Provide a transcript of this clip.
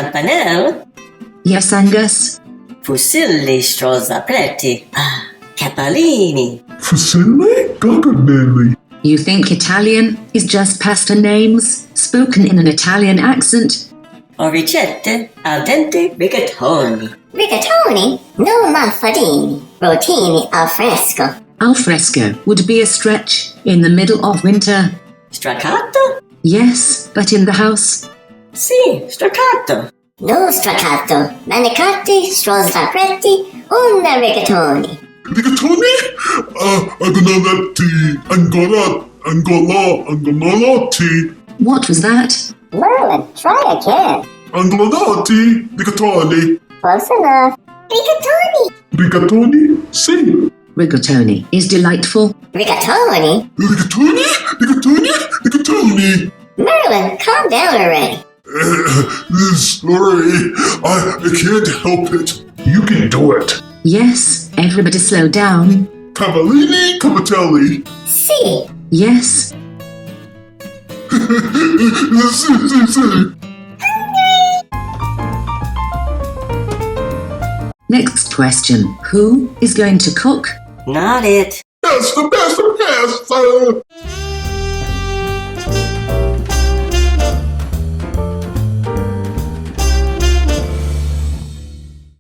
Campanelle. Yes, Angus. Fusilli strozzapreti. Capellini. Fusilli Garganelli. You think Italian is just pasta names spoken in an Italian accent? O ricette al dente rigatoni. Rigatoni? No malfadini. Rotini al fresco. Al fresco would be a stretch in the middle of winter. Straccato? Yes, but in the house. Sì, straccato. No straccato. Manicotti, strozzapreti, una rigatoni. Rigatoni? Angolati. What was that? Merlin, try again. Angolati. Rigatoni. Close enough. Rigatoni. Rigatoni? Sì. Rigatoni is delightful. Rigatoni? Rigatoni? Rigatoni? Rigatoni. Merlin, calm down already. Sorry, I can't help it. You can do it. Yes, everybody slow down. Cavallini Capitelli. Si. Yes. Next question. Who is going to cook? Not it. Pasta, pasta, pasta.